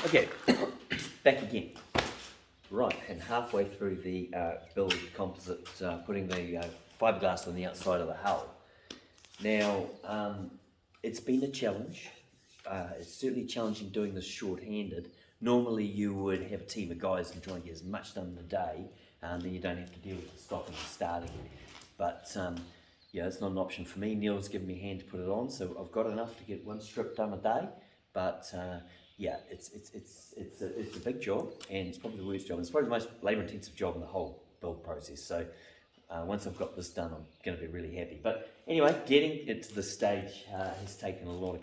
Okay, back again. Right, and halfway through the build composite, putting the fiberglass on the outside of the hull. Now, it's been a challenge. It's certainly challenging doing this short-handed. Normally you would have a team of guys and try and get as much done in a day, and then you don't have to deal with the stopping and starting. But yeah, it's not an option for me. Neil's given me a hand to put it on, so I've got enough to get one strip done a day. But yeah, it's a big job, and it's probably the worst job. It's probably the most labour-intensive job in the whole build process. So once I've got this done, I'm going to be really happy. But anyway, getting it to this stage has taken a lot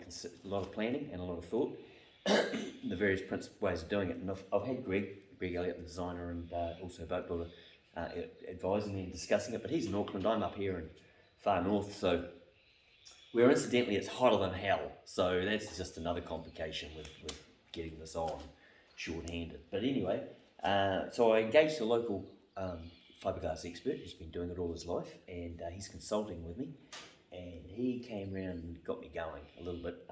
of planning and a lot of thought. The various principal ways of doing it, and I've had Greg Elliott, the designer, and also boat builder, advising me and discussing it. But he's in Auckland, I'm up here in far north, so where incidentally it's hotter than hell. So that's just another complication with getting this on short-handed. But anyway, so I engaged a local fiberglass expert who's been doing it all his life, and he's consulting with me, and he came around and got me going a little bit.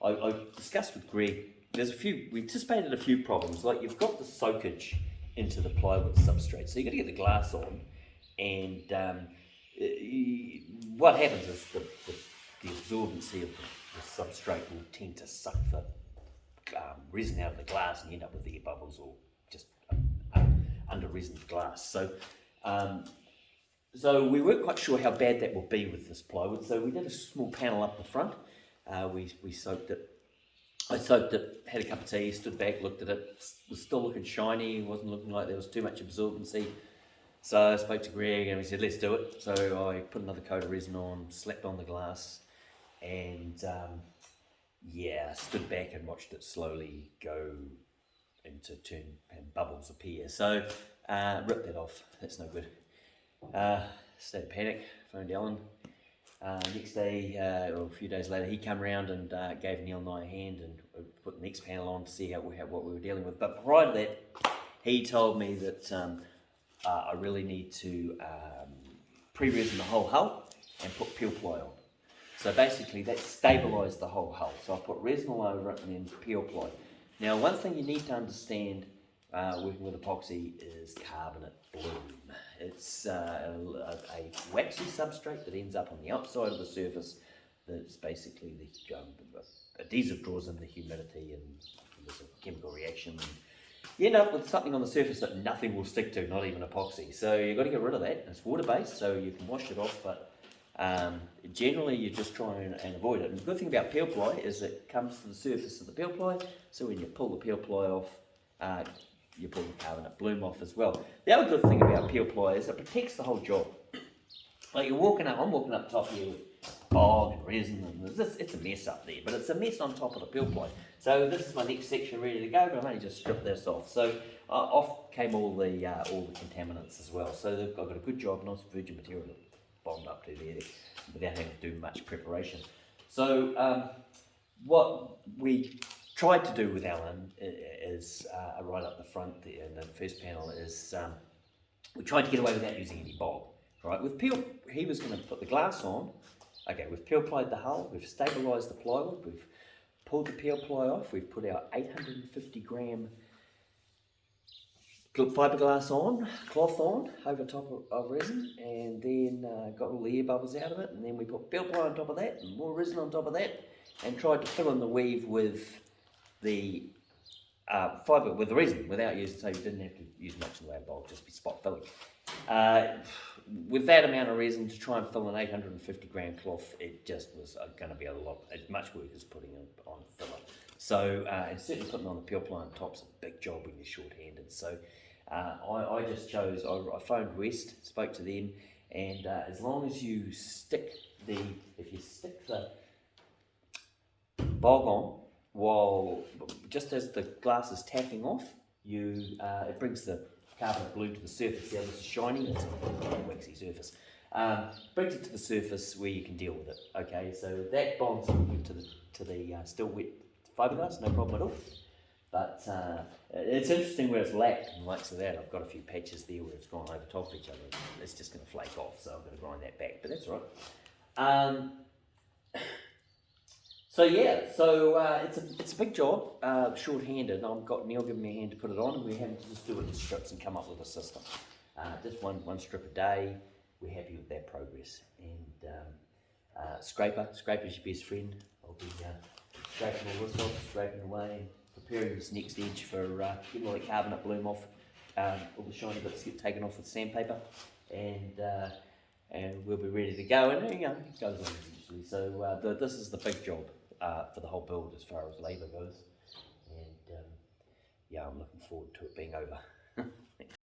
I discussed with Greg, we anticipated a few problems, like you've got the soakage into the plywood substrate, so you've got to get the glass on, and what happens is the absorbency of the substrate will tend to suck the resin out of the glass, and you end up with air bubbles or just under resined glass. So we weren't quite sure how bad that will be with this plywood, so we did a small panel up the front. We soaked it. I soaked it, had a cup of tea, stood back, looked at it. Was still looking shiny, wasn't looking like there was too much absorbency. So I spoke to Greg and we said, let's do it. So I put another coat of resin on, slapped on the glass, and yeah, stood back and watched it slowly go into turn and bubbles appear. So ripped that off, that's no good. State of panic, phoned Alan. Next day, or a few days later, he came around and gave Neil and I a hand and put the next panel on to see what we were dealing with. But prior to that, he told me that I really need to pre-resin the whole hull and put peel ply on. So basically that stabilised the whole hull. So I put resin all over it and then peel ply. Now one thing you need to understand working with epoxy is carbonate bloom. It's a waxy substrate that ends up on the outside of the surface. That's basically the adhesive draws in the humidity and there's a chemical reaction. You end up with something on the surface that nothing will stick to, not even epoxy. So you've got to get rid of that. It's water-based, so you can wash it off, but generally you just try and avoid it. And the good thing about peel ply is it comes to the surface of the peel ply, so when you pull the peel ply off, you pull the carbonate bloom off as well. The other good thing about peel ply is it protects the whole job. Like I'm walking up top here with bog and resin, and it's a mess up there, but it's a mess on top of the peel ply. So this is my next section ready to go, but I've only just stripped this off. So off came all the contaminants as well. So I've got a good job, nice virgin material to bond up to there without having to do much preparation. So what we tried to do with Alan is right up the front there in the first panel is we tried to get away without using any bog. Right, with peel, he was going to put the glass on. Okay, we've peel plied the hull, we've stabilised the plywood, we've pulled the peel ply off, we've put our 850 gram fiberglass on, cloth on, over top of resin, and then got all the air bubbles out of it, and then we put peel ply on top of that, and more resin on top of that, and tried to fill in the weave with the fibre, with the resin, without using, so you didn't have to use much in the way of bulk, just be spot filling. With that amount of resin to try and fill an 850 gram cloth, it just was going to be a lot, as much work as putting on filler. So, and certainly putting on the peel ply on top's a big job when you're short-handed. So, I just chose, I phoned West, spoke to them, and as long as you stick the bog on, while just as the glass is tapping off, it brings the carbonate bloom to the surface. The other's shiny, it's a waxy surface. Brings it to the surface where you can deal with it. Okay, so that bonds to the still wet fiberglass, no problem at all. But it's interesting where it's lapped and likes of that. I've got a few patches there where it's gone over top of each other. It's just going to flake off, so I'm going to grind that back, but that's all right. So yeah, it's a big job, short-handed. I've got Neil giving me a hand to put it on, and we're having to just do it in strips and come up with a system. Just one strip a day. We're happy with that progress. And scraper's your best friend. I'll be scraping all this off, scraping away, preparing this next edge for getting all the carbonate bloom off, all the shiny bits get taken off with sandpaper, and we'll be ready to go. And you know, it goes on usually. So this is the big job for the whole build as far as labour goes, and yeah, I'm looking forward to it being over.